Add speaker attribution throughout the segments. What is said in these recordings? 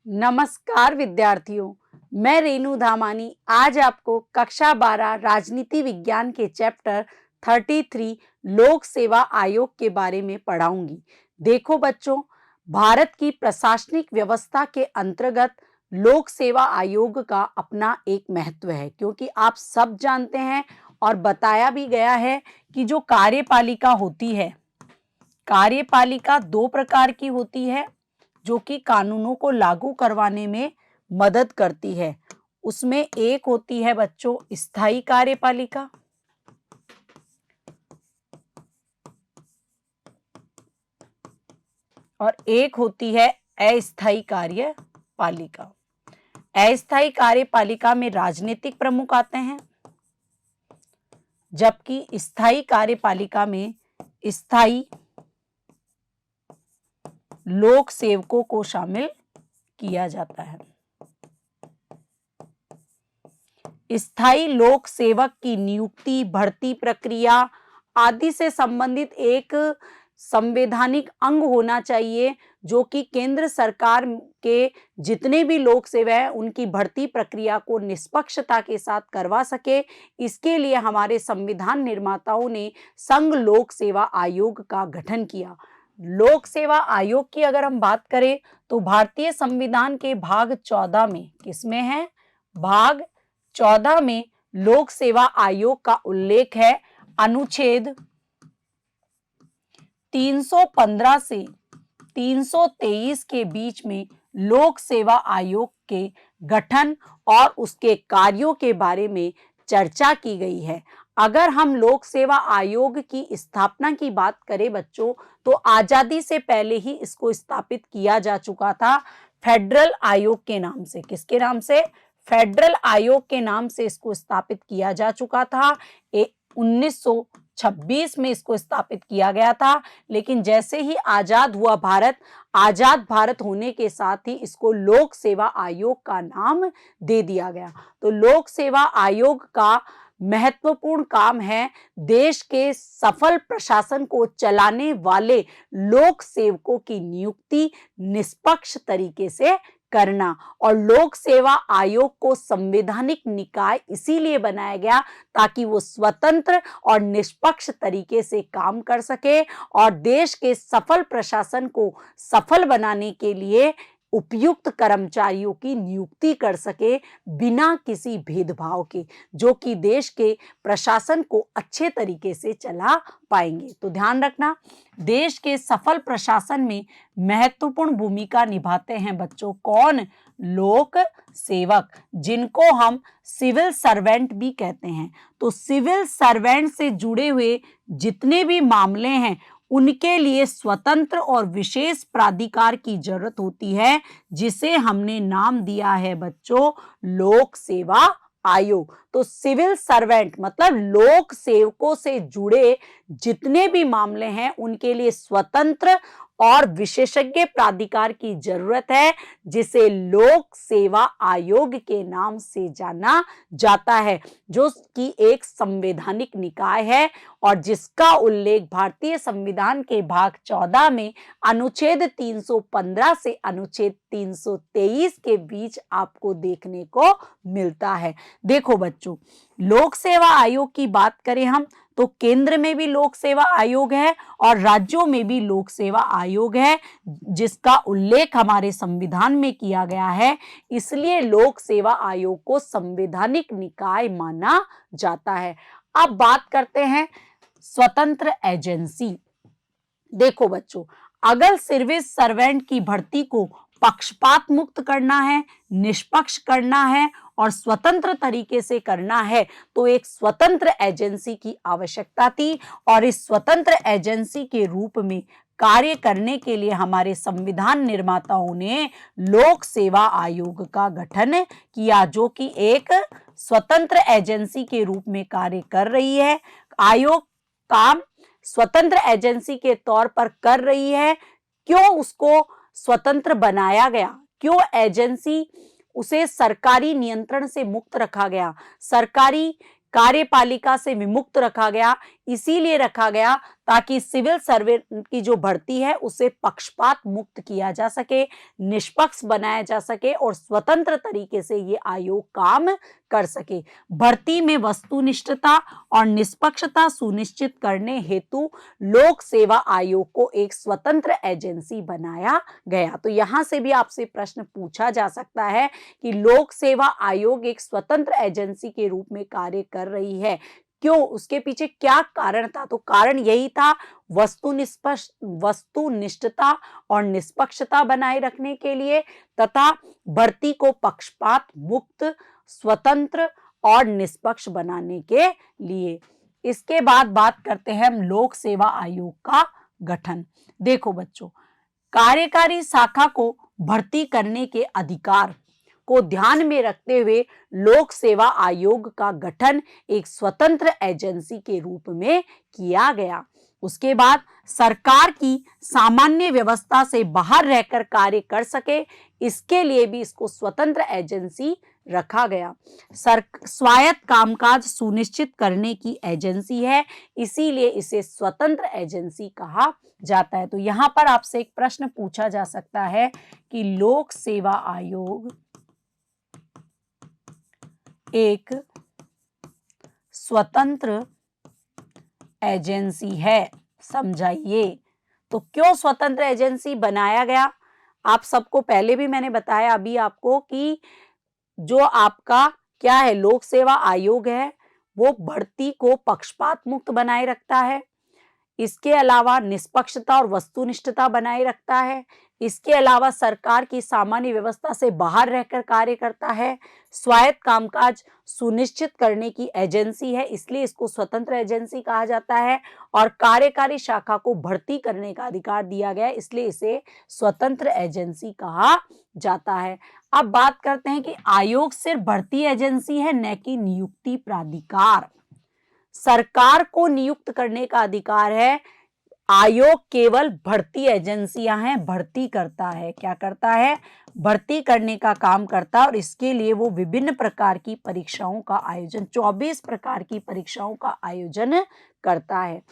Speaker 1: नमस्कार विद्यार्थियों, मैं रेनू धामानी आज आपको कक्षा 12 राजनीति विज्ञान के चैप्टर 33 लोक सेवा आयोग के बारे में पढ़ाऊंगी। देखो बच्चों, भारत की प्रशासनिक व्यवस्था के अंतर्गत लोक सेवा आयोग का अपना एक महत्व है, क्योंकि आप सब जानते हैं और बताया भी गया है कि जो कार्यपालिका होती है, कार्यपालिका दो प्रकार की होती है जो कि कानूनों को लागू करवाने में मदद करती है। उसमें एक होती है बच्चों स्थायी कार्यपालिका और एक होती है अस्थायी कार्यपालिका। अस्थायी कार्यपालिका में राजनीतिक प्रमुख आते हैं, जबकि स्थायी कार्यपालिका में स्थायी लोक सेवकों को शामिल किया जाता है। स्थायी लोक सेवक की नियुक्ति, भर्ती प्रक्रिया आदि से संबंधित एक संवैधानिक अंग होना चाहिए, जो कि केंद्र सरकार के जितने भी लोक सेवा है उनकी भर्ती प्रक्रिया को निष्पक्षता के साथ करवा सके। इसके लिए हमारे संविधान निर्माताओं ने संघ लोक सेवा आयोग का गठन किया। लोक सेवा आयोग की अगर हम बात करें तो भारतीय संविधान के भाग 14 में, किसमें है? भाग 14 में लोक सेवा आयोग का उल्लेख है। अनुच्छेद 315 से 323 के बीच में लोक सेवा आयोग के गठन और उसके कार्यों के बारे में चर्चा की गई है। अगर हम लोक सेवा आयोग की स्थापना की बात करें बच्चों, तो आजादी से पहले ही इसको स्थापित किया जा चुका था फेडरल आयोग के नाम से। किसके नाम से? फेडरल आयोग के नाम से इसको स्थापित किया जा चुका था। 1926 में इसको स्थापित किया गया था, लेकिन जैसे ही आजाद हुआ भारत, आजाद भारत होने के साथ ही इसको लोक सेवा आयोग का नाम दे दिया गया। तो लोक सेवा आयोग का महत्वपूर्ण काम है देश के सफल प्रशासन को चलाने वाले लोक सेवकों की नियुक्ति निष्पक्ष तरीके से करना। और लोक सेवा आयोग को संवैधानिक निकाय इसीलिए बनाया गया ताकि वो स्वतंत्र और निष्पक्ष तरीके से काम कर सके और देश के सफल प्रशासन को सफल बनाने के लिए उपयुक्त कर्मचारियों की नियुक्ति कर सके बिना किसी भेदभाव के, जो कि देश के प्रशासन को अच्छे तरीके से चला पाएंगे। तो ध्यान रखना, देश के सफल प्रशासन में महत्वपूर्ण भूमिका निभाते हैं बच्चों कौन? लोक सेवक, जिनको हम सिविल सर्वेंट भी कहते हैं। तो सिविल सर्वेंट से जुड़े हुए जितने भी मामले हैं उनके लिए स्वतंत्र और विशेष प्राधिकार की जरूरत होती है, जिसे हमने नाम दिया है बच्चों लोक सेवा आयोग। तो सिविल सर्वेंट मतलब लोक सेवकों से जुड़े जितने भी मामले हैं उनके लिए स्वतंत्र और विशेषज्ञ प्राधिकार की जरूरत है, जिसे लोक सेवा आयोग के नाम से जाना जाता है, जो कि एक संवैधानिक निकाय है और जिसका उल्लेख भारतीय संविधान के भाग 14 में अनुच्छेद 315 से अनुच्छेद 323 के बीच आपको देखने को मिलता है। देखो बच्चों, लोक सेवा आयोग की बात करें हम तो केंद्र में भी लोक सेवा आयोग है और राज्यों में भी लोक सेवा आयोग है, जिसका उल्लेख हमारे संविधान में किया गया है। इसलिए लोक सेवा आयोग को संवैधानिक निकाय माना जाता है। अब बात करते हैं स्वतंत्र एजेंसी। देखो बच्चों, अगर सिविल सर्वेंट की भर्ती को पक्षपात मुक्त करना है, निष्पक्ष करना है और स्वतंत्र तरीके से करना है तो एक स्वतंत्र एजेंसी की आवश्यकता थी और इस स्वतंत्र एजेंसी के रूप में कार्य करने के लिए हमारे संविधान निर्माताओं ने लोक सेवा आयोग का गठन किया, जो कि एक स्वतंत्र एजेंसी के रूप में कार्य कर रही है। आयोग काम स्वतंत्र एजेंसी के तौर पर कर रही है। क्यों उसको स्वतंत्र बनाया गया? क्यों एजेंसी उसे सरकारी नियंत्रण से मुक्त रखा गया, सरकारी कार्यपालिका से विमुक्त रखा गया? इसीलिए रखा गया ताकि सिविल सर्वेंट की जो भर्ती है उसे पक्षपात मुक्त किया जा सके, निष्पक्ष बनाया जा सके और स्वतंत्र तरीके से ये आयोग काम कर सके। भर्ती में वस्तुनिष्ठता और निष्पक्षता सुनिश्चित करने हेतु लोक सेवा आयोग को एक स्वतंत्र एजेंसी बनाया गया। तो यहां से भी आपसे प्रश्न पूछा जा सकता है कि लोक सेवा आयोग एक स्वतंत्र एजेंसी के रूप में कार्य कर रही है, क्यों, उसके पीछे क्या कारण था? तो कारण यही था, वस्तुनिष्ठता और निष्पक्षता बनाए रखने के लिए तथा भर्ती को पक्षपात मुक्त, स्वतंत्र और निष्पक्ष बनाने के लिए। इसके बाद बात करते हैं हम लोक सेवा आयोग का गठन। देखो बच्चों, कार्यकारी शाखा को भर्ती करने के अधिकार को ध्यान में रखते हुए लोक सेवा आयोग का गठन एक स्वतंत्र एजेंसी के रूप में किया गया। उसके बाद सरकार की सामान्य व्यवस्था से बाहर रहकर कार्य कर सके, इसके लिए भी इसको स्वतंत्र एजेंसी रखा गया। स्वायत्त कामकाज सुनिश्चित करने की एजेंसी है, इसीलिए इसे स्वतंत्र एजेंसी कहा जाता है। तो यहां पर आपसे एक प्रश्न पूछा जा सकता है कि लोक सेवा आयोग एक स्वतंत्र एजेंसी है, समझाइए। तो क्यों स्वतंत्र एजेंसी बनाया गया? आप सबको पहले भी मैंने बताया अभी आपको कि जो आपका क्या है, लोक सेवा आयोग है, वो भर्ती को पक्षपात मुक्त बनाए रखता है, इसके अलावा निष्पक्षता और वस्तुनिष्ठता बनाए रखता है, इसके अलावा सरकार की सामान्य व्यवस्था से बाहर रहकर कार्य करता है, स्वायत्त कामकाज सुनिश्चित करने की एजेंसी है, इसलिए इसको स्वतंत्र एजेंसी कहा जाता है, और कार्यकारी शाखा को भर्ती करने का अधिकार दिया गया है, इसलिए इसे स्वतंत्र एजेंसी कहा जाता है। अब बात करते हैं कि आयोग सिर्फ भर्ती एजेंसी है, न कि नियुक्ति प्राधिकार। सरकार को नियुक्त करने का अधिकार है, आयोग केवल भर्ती एजेंसियां हैं, भर्ती करता है। क्या करता है? भर्ती करने का काम करता है, और इसके लिए वो विभिन्न प्रकार की परीक्षाओं का आयोजन, 24 प्रकार की परीक्षाओं का आयोजन करता है।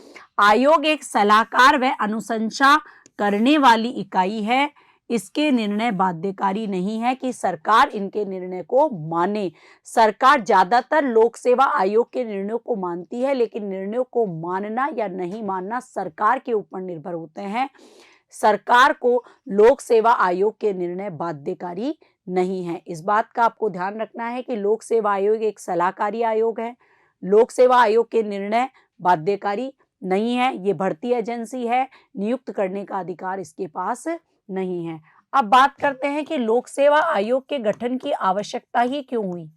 Speaker 1: आयोग एक सलाहकार व अनुशंसा करने वाली इकाई है, इसके निर्णय बाध्यकारी नहीं है कि सरकार इनके निर्णय को माने। सरकार ज्यादातर लोक सेवा आयोग के निर्णयों को मानती है, लेकिन निर्णयों को मानना या नहीं मानना सरकार के ऊपर निर्भर होते हैं। सरकार को लोक सेवा आयोग के निर्णय बाध्यकारी नहीं है। इस बात का आपको ध्यान रखना है कि लोक सेवा आयोग एक सलाहकारी आयोग है, लोक सेवा आयोग के निर्णय बाध्यकारी नहीं है, ये भर्ती एजेंसी है, नियुक्त करने का अधिकार इसके पास नहीं है। अब बात करते हैं कि लोक सेवा आयोग के गठन की आवश्यकता ही क्यों हुई?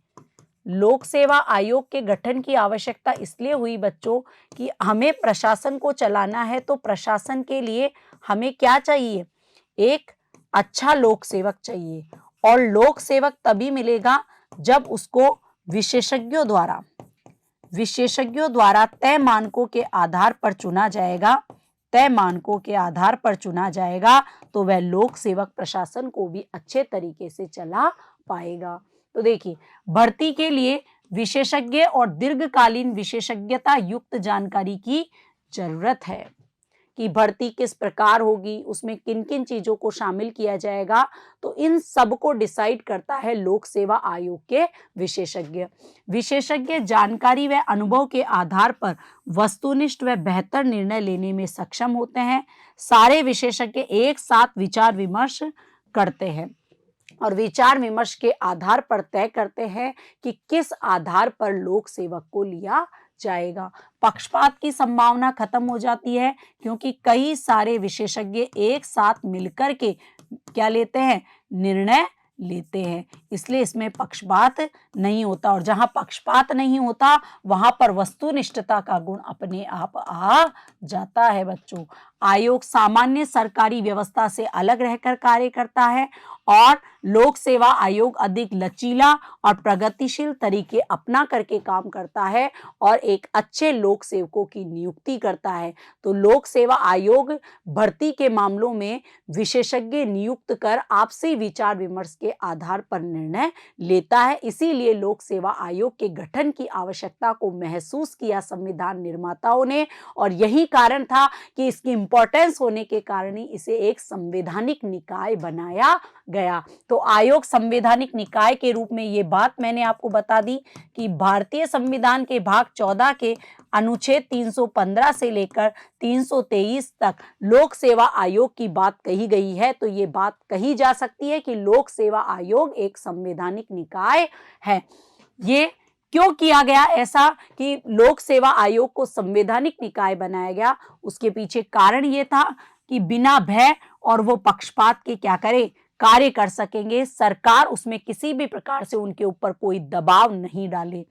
Speaker 1: लोक सेवा आयोग के गठन की आवश्यकता इसलिए हुई बच्चों कि हमें प्रशासन को चलाना है, तो प्रशासन के लिए हमें क्या चाहिए? एक अच्छा लोक सेवक चाहिए, और लोक सेवक तभी मिलेगा जब उसको विशेषज्ञों द्वारा तय मानकों के आधार पर चुना जाएगा। तय मानकों के आधार पर चुना जाएगा तो वह लोक सेवक प्रशासन को भी अच्छे तरीके से चला पाएगा। तो देखिए, भर्ती के लिए विशेषज्ञ और दीर्घकालीन विशेषज्ञता युक्त जानकारी की जरूरत है कि भर्ती किस प्रकार होगी, उसमें किन किन चीजों को शामिल किया जाएगा। तो इन सब को डिसाइड करता है लोक सेवा आयोग के विशेषज्ञ। विशेषज्ञ जानकारी व अनुभव के आधार पर वस्तुनिष्ठ व बेहतर निर्णय लेने में सक्षम होते हैं। सारे विशेषज्ञ एक साथ विचार विमर्श करते हैं और विचार विमर्श के आधार पर तय करते हैं कि किस आधार पर लोक सेवक को लिया जाएगा। पक्षपात की संभावना खत्म हो जाती है, क्योंकि कई सारे विशेषज्ञ एक साथ मिलकर के क्या लेते हैं? निर्णय लेते हैं, इसलिए इसमें पक्षपात नहीं होता, और जहां पक्षपात नहीं होता वहां पर वस्तुनिष्ठता का गुण अपने आप आ जाता है बच्चों। आयोग सामान्य सरकारी व्यवस्था से अलग रहकर कार्य करता है और लोक सेवा आयोग अधिक लचीला और प्रगतिशील तरीके अपना करके काम करता है और एक अच्छे लोक सेवकों की नियुक्ति करता है। तो लोक सेवा आयोग भर्ती के मामलों में विशेषज्ञ नियुक्त कर आपसी विचार विमर्श के आधार पर निर्णय लेता है। इसीलिए लोक सेवा आयोग के गठन की आवश्यकता को महसूस किया संविधान निर्माताओं ने और यही कारण था कि इसकी इंपॉर्टेंस होने के कारण ही इसे एक संवैधानिक निकाय बनाया गया। तो आयोग संवैधानिक निकाय के रूप में ये बात मैंने आपको बता दी कि भारतीय संविधान के भाग 14 के अनुच्छेद 315 से लेकर 323 तक लोक सेवा आयोग की बात कही गई है। तो ये बात कही जा सकती है कि लोक सेवा आयोग एक संवैधानिक निकाय है। ये क्यों किया गया ऐसा कि लोक सेवा आयोग को संवैधानिक निकाय बनाया गया, उसके पीछे कारण ये था कि बिना भय और वो पक्षपात के क्या करे, कार्य कर सकेंगे। सरकार उसमें किसी भी प्रकार से उनके ऊपर कोई दबाव नहीं डाले।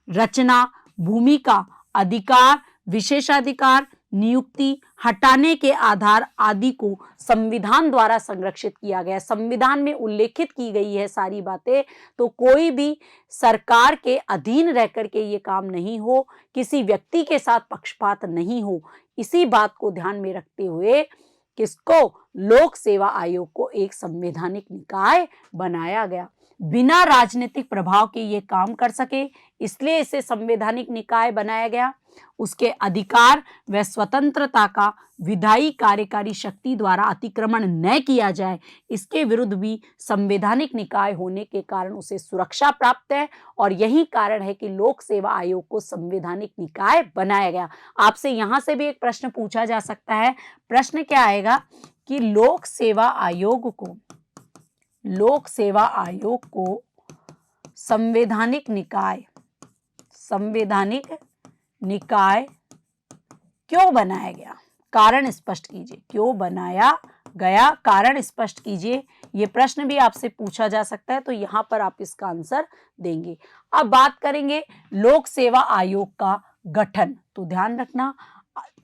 Speaker 1: रचना, भूमिका, अधिकार, विशेषाधिकार, नियुक्ति, हटाने के आधार आदि को संविधान द्वारा संरक्षित किया गया। संविधान में उल्लेखित की गई है सारी बातें, तो कोई भी सरकार के अधीन रह करके ये काम नहीं हो, किसी व्यक्ति के साथ पक्षपात नहीं हो। इसी बात को ध्यान में रखते हुए किसको, लोक सेवा आयोग को एक संवैधानिक निकाय बनाया गया। बिना राजनीतिक प्रभाव के ये काम कर सके इसलिए इसे संवैधानिक निकाय बनाया गया। उसके अधिकार व स्वतंत्रता का विधायी कार्यकारी शक्ति द्वारा अतिक्रमण न किया जाए, इसके विरुद्ध भी संवैधानिक निकाय होने के कारण उसे सुरक्षा प्राप्त है और यही कारण है कि लोक सेवा आयोग को संवैधानिक निकाय बनाया गया। आपसे यहां से भी एक प्रश्न पूछा जा सकता है। प्रश्न क्या आएगा कि लोक सेवा आयोग को संवैधानिक निकाय क्यों बनाया गया, कारण स्पष्ट कीजिए। क्यों बनाया गया, कारण स्पष्ट कीजिए। यह प्रश्न भी आपसे पूछा जा सकता है, तो यहां पर आप इसका आंसर देंगे। अब बात करेंगे लोक सेवा आयोग का गठन। तो ध्यान रखना,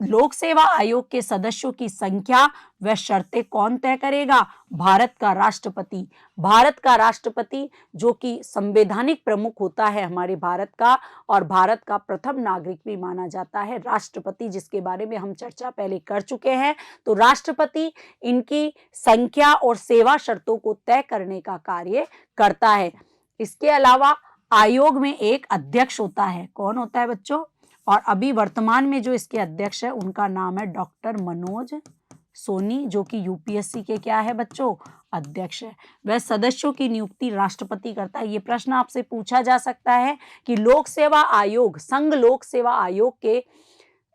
Speaker 1: लोक सेवा आयोग के सदस्यों की संख्या व शर्तें कौन तय करेगा, भारत का राष्ट्रपति। भारत का राष्ट्रपति जो कि संवैधानिक प्रमुख होता है हमारे भारत का और भारत का प्रथम नागरिक भी माना जाता है राष्ट्रपति, जिसके बारे में हम चर्चा पहले कर चुके हैं। तो राष्ट्रपति इनकी संख्या और सेवा शर्तों को तय करने का कार्य करता है। इसके अलावा आयोग में एक अध्यक्ष होता है। कौन होता है बच्चों? और अभी वर्तमान में जो इसके अध्यक्ष है उनका नाम है डॉक्टर मनोज सोनी, जो कि यूपीएससी के क्या है बच्चों, अध्यक्ष है। वह सदस्यों की नियुक्ति राष्ट्रपति करता है। ये प्रश्न आपसे पूछा जा सकता है कि लोक सेवा आयोग, संघ लोक सेवा आयोग के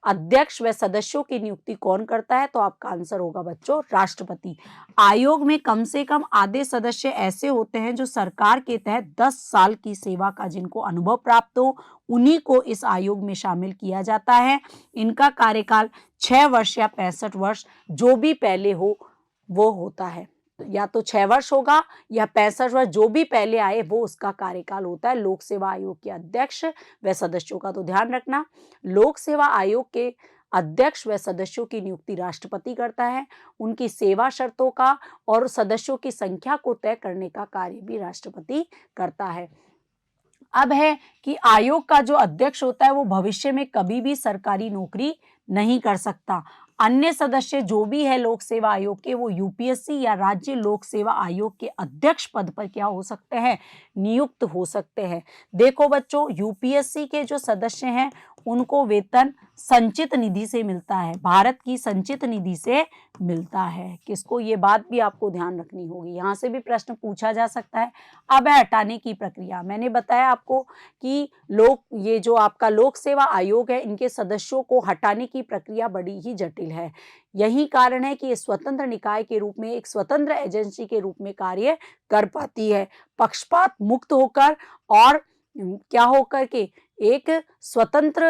Speaker 1: अध्यक्ष व सदस्यों की नियुक्ति कौन करता है, तो आपका आंसर होगा बच्चों राष्ट्रपति। आयोग में कम से कम आधे सदस्य ऐसे होते हैं जो सरकार के तहत 10 साल की सेवा का जिनको अनुभव प्राप्त हो, उन्हीं को इस आयोग में शामिल किया जाता है। इनका कार्यकाल 6 वर्ष या 65 वर्ष जो भी पहले हो वो होता है। या तो 6 वर्ष होगा या 65 वर्ष, जो भी पहले आए वो उसका कार्यकाल होता है लोक सेवा आयोग के अध्यक्ष व सदस्यों का। तो ध्यान रखना, लोक सेवा आयोग के अध्यक्ष व सदस्यों की नियुक्ति राष्ट्रपति करता है। उनकी सेवा शर्तों का और सदस्यों की संख्या को तय करने का कार्य भी राष्ट्रपति करता है। अब है कि आयोग का जो अध्यक्ष होता है वो भविष्य में कभी भी सरकारी नौकरी नहीं कर सकता। अन्य सदस्य जो भी है लोक सेवा आयोग के, वो यूपीएससी या राज्य लोक सेवा आयोग के अध्यक्ष पद पर क्या हो सकते हैं, नियुक्त हो सकते हैं। देखो बच्चों, यूपीएससी के जो सदस्य हैं उनको वेतन संचित निधि से मिलता है, भारत की संचित निधि से मिलता है। किसको, ये बात भी आपको ध्यान रखनी होगी, यहां से भी प्रश्न पूछा जा सकता है। अब है हटाने की प्रक्रिया। मैंने बताया आपको कि ये जो आपका लोक सेवा आयोग है, इनके सदस्यों को हटाने की प्रक्रिया बड़ी ही जटिल है। यही कारण है कि ये स्वतंत्र निकाय के रूप में, एक स्वतंत्र एजेंसी के रूप में कार्य कर पाती है, पक्षपात मुक्त होकर और क्या होकर के एक स्वतंत्र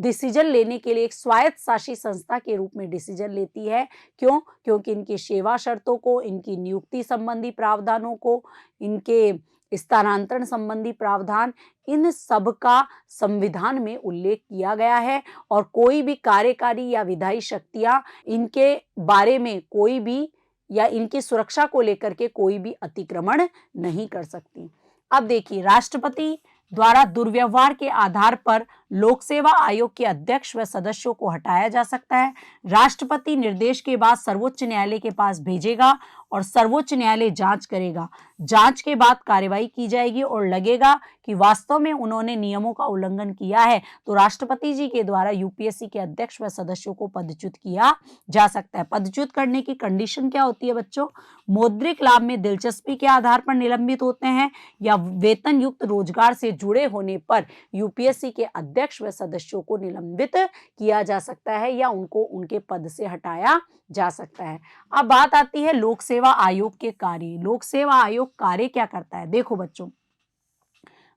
Speaker 1: डिसीजन लेने के लिए एक स्वायत्त शासी संस्था के रूप में डिसीजन लेती है। क्यों? क्योंकि इनकी सेवा शर्तों को, इनकी नियुक्ति संबंधी प्रावधानों को, इनके स्थानांतरण संबंधी प्रावधान, इन सब का संविधान में उल्लेख किया गया है और कोई भी कार्यकारी या विधायी शक्तियां इनके बारे में कोई भी या इनकी सुरक्षा को लेकर के कोई भी अतिक्रमण नहीं कर सकती। अब देखिए, राष्ट्रपति द्वारा दुर्व्यवहार के आधार पर लोक सेवा आयोग के अध्यक्ष व सदस्यों को हटाया जा सकता है। राष्ट्रपति निर्देश के बाद सर्वोच्च न्यायालय के पास भेजेगा और सर्वोच्च न्यायालय जांच करेगा। जांच के बाद कार्रवाई की जाएगी और लगेगा कि वास्तव में उन्होंने नियमों का उल्लंघन किया है तो राष्ट्रपति जी के द्वारा यूपीएससी के अध्यक्ष व सदस्यों को पदच्युत किया जा सकता है। पदच्युत करने की कंडीशन क्या होती है बच्चों? मौद्रिक लाभ में दिलचस्पी के आधार पर निलंबित होते हैं या वेतन युक्त रोजगार से जुड़े होने पर यूपीएससी के अध्यक्ष व सदस्यों को निलंबित किया जा सकता है या उनको उनके पद से हटाया जा सकता है। अब बात आती है लोक सेवा आयोग के कार्य। लोक सेवा आयोग कार्य क्या करता है? देखो बच्चों,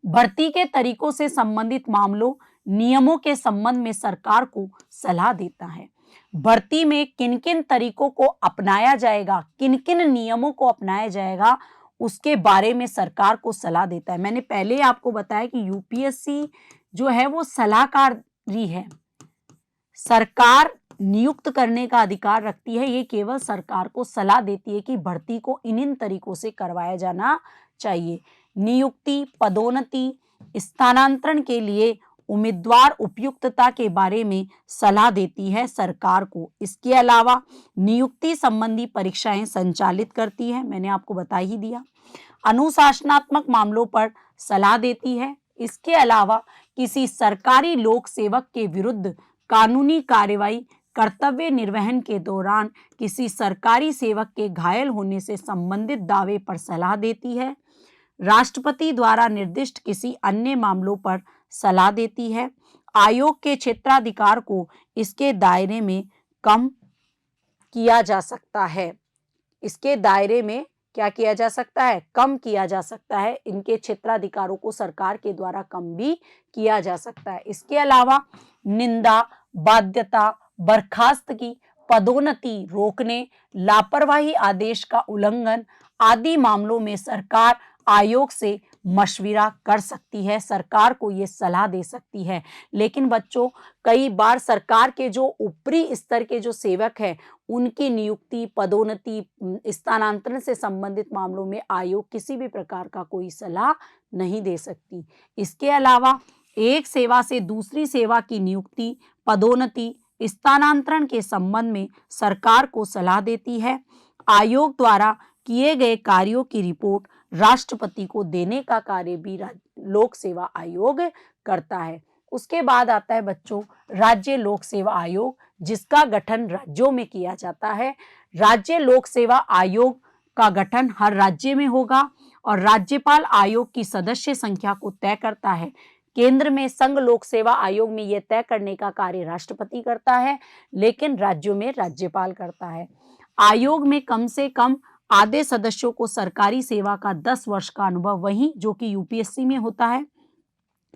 Speaker 1: भर्ती के तरीकों से संबंधित मामलों, नियमों के संबंध में सरकार को सलाह देता है। भर्ती में किन किन तरीकों को अपनाया जाएगा, किन किन नियमों को अपनाया जाएगा, उसके बारे में सरकार को सलाह देता है। मैंने पहले आपको बताया कि यूपीएससी जो है वो सलाहकारी है, सरकार नियुक्त करने का अधिकार रखती है, ये केवल सरकार को सलाह देती है कि भर्ती को इन तरीकों से करवाया जाना चाहिए। नियुक्ति, पदोन्नति, स्थानांतरण के लिए उम्मीदवार उपयुक्तता के बारे में सलाह देती है सरकार को। इसके अलावा नियुक्ति संबंधी परीक्षाएं संचालित करती है, मैंने आपको बता ही दिया। अनुशासनात्मक मामलों पर सलाह देती है। इसके अलावा किसी सरकारी लोक सेवक के विरुद्ध कानूनी कार्रवाई, कर्तव्य निर्वहन के दौरान किसी सरकारी सेवक के घायल होने से संबंधित दावे पर सलाह देती है। राष्ट्रपति द्वारा निर्दिष्ट किसी अन्य मामलों पर सलाह देती है। आयोग के क्षेत्राधिकार को इसके दायरे में कम किया जा सकता है। इसके दायरे में क्या किया जा सकता है? कम किया जा सकता है। इनके क्षेत्राधिकारों को सरकार के द्वारा कम भी किया जा सकता है। इसके अलावा निंदा, बाध्यता, बर्खास्तगी, पदोन्नति रोकने, लापरवाही आदेश का उल्लंघन आदि मामलों में सरकार आयोग से मशविरा कर सकती है, सरकार को ये सलाह दे सकती है। लेकिन बच्चों, कई बार सरकार के जो ऊपरी स्तर के जो सेवक हैं उनकी नियुक्ति, पदोन्नति, स्थानांतरण से संबंधित मामलों में आयोग किसी भी प्रकार का कोई सलाह नहीं दे सकती। इसके अलावा एक सेवा से दूसरी सेवा की नियुक्ति, पदोन्नति, स्थानांतरण के संबंध में सरकार को सलाह देती है। आयोग द्वारा किए गए कार्यों की रिपोर्ट राष्ट्रपति को देने का कार्य भी लोक सेवा आयोग करता है। उसके बाद आता है बच्चों राज्य लोक सेवा आयोग, जिसका गठन राज्यों में किया जाता है। राज्य लोक सेवा आयोग का गठन हर राज्य में होगा और राज्यपाल आयोग की सदस्य संख्या को तय करता है। केंद्र में संघ लोक सेवा आयोग में यह तय करने का कार्य राष्ट्रपति करता है, लेकिन राज्यों में राज्यपाल करता है। आयोग में कम से कम आधे सदस्यों को सरकारी सेवा का 10 वर्ष का अनुभव, वही जो कि यूपीएससी में होता है।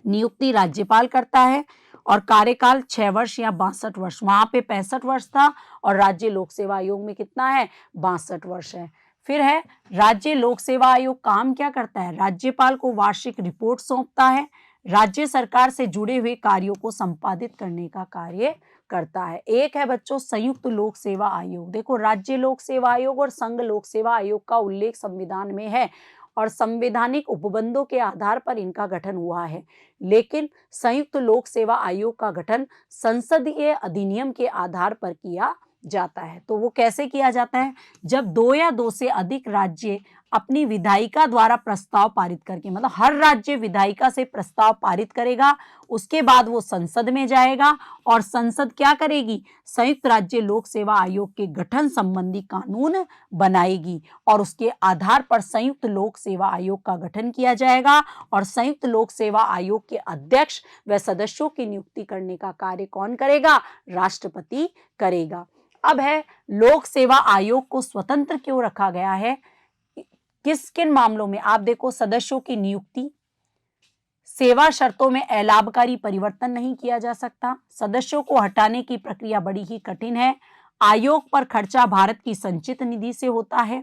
Speaker 1: नियुक्ति राज्यपाल करता है और कार्यकाल 6 वर्ष या 62 वर्ष, वहां पे 65 वर्ष था और राज्य लोक सेवा आयोग में कितना है? 62 वर्ष है। फिर है राज्य लोक सेवा आयोग काम क्या करता है? राज्यपाल को वार्षिक रिपोर्ट सौंपता है, राज्य सरकार से जुड़े हुए कार्यों को संपादित करने का कार्य करता है। एक है बच्चों संयुक्त लोक सेवा आयोग। देखो, राज्य लोक सेवा आयोग और संघ लोक सेवा आयोग का उल्लेख संविधान में है और संवैधानिक उपबंधों के आधार पर इनका गठन हुआ है, लेकिन संयुक्त लोक सेवा आयोग का गठन संसदीय अधिनियम के आधार पर किया जाता है। तो वो कैसे किया जाता है? जब 2 या 2 से अधिक राज्य अपनी विधायिका द्वारा प्रस्ताव पारित करके, मतलब हर राज्य विधायिका से प्रस्ताव पारित करेगा, उसके बाद वो संसद में जाएगा और संसद क्या करेगी? संयुक्त राज्य लोक सेवा आयोग के गठन संबंधी कानून बनाएगी और उसके आधार पर संयुक्त लोक सेवा आयोग का गठन किया जाएगा और संयुक्त लोक सेवा आयोग के अध्यक्ष व सदस्यों की नियुक्ति करने का कार्य कौन करेगा? राष्ट्रपति करेगा। अब है लोक सेवा आयोग को स्वतंत्र क्यों रखा गया है? किस किन मामलों में? आप देखो, सदस्यों की नियुक्ति, सेवा शर्तों में अलाभकारी परिवर्तन नहीं किया जा सकता, सदस्यों को हटाने की प्रक्रिया बड़ी ही कठिन है, आयोग पर खर्चा भारत की संचित निधि से होता है,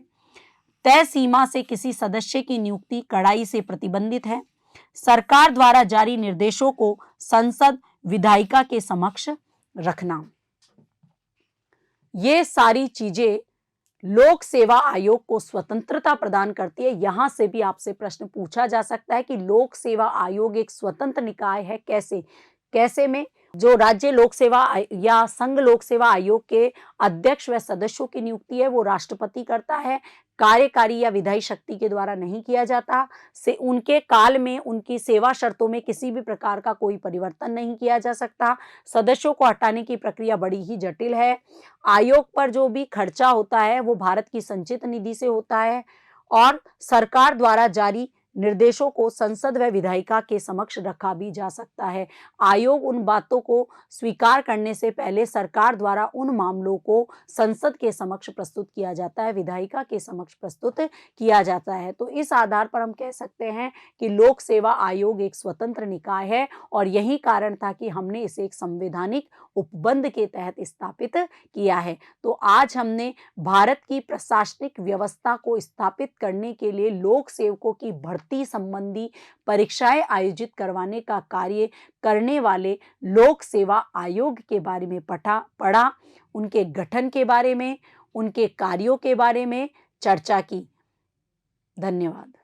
Speaker 1: तय सीमा से किसी सदस्य की नियुक्ति कड़ाई से प्रतिबंधित है। सरकार द्वारा जारी निर्देशों को संसद विधायिका के समक्ष रखना। ये सारी चीजें लोक सेवा आयोग को स्वतंत्रता प्रदान करती है। यहां से भी आपसे प्रश्न पूछा जा सकता है कि लोक सेवा आयोग एक स्वतंत्र निकाय है, कैसे में जो राज्य लोक सेवा या संघ लोक सेवा आयोग के अध्यक्ष व सदस्यों की नियुक्ति है वो राष्ट्रपति करता है, कार्यकारी या विधायी शक्ति के द्वारा नहीं किया जाता। से उनके काल में उनकी सेवा शर्तों में किसी भी प्रकार का कोई परिवर्तन नहीं किया जा सकता। सदस्यों को हटाने की प्रक्रिया बड़ी ही जटिल है। आयोग पर जो भी खर्चा होता है वो भारत की संचित निधि से होता है और सरकार द्वारा जारी निर्देशों को संसद व विधायिका के समक्ष रखा भी जा सकता है। आयोग उन बातों को स्वीकार करने से पहले सरकार द्वारा उन मामलों को संसद के समक्ष प्रस्तुत किया जाता है, विधायिका के समक्ष प्रस्तुत किया जाता है। तो इस आधार पर हम कह सकते हैं कि लोक सेवा आयोग एक स्वतंत्र निकाय है और यही कारण था कि हमने इसे एक संवैधानिक उपबंध के तहत स्थापित किया है। तो आज हमने भारत की प्रशासनिक व्यवस्था को स्थापित करने के लिए लोक सेवकों की भर्ती संबंधी परीक्षाएं आयोजित करवाने का कार्य करने वाले लोक सेवा आयोग के बारे में पढ़ा, उनके गठन के बारे में, उनके कार्यों के बारे में चर्चा की। धन्यवाद।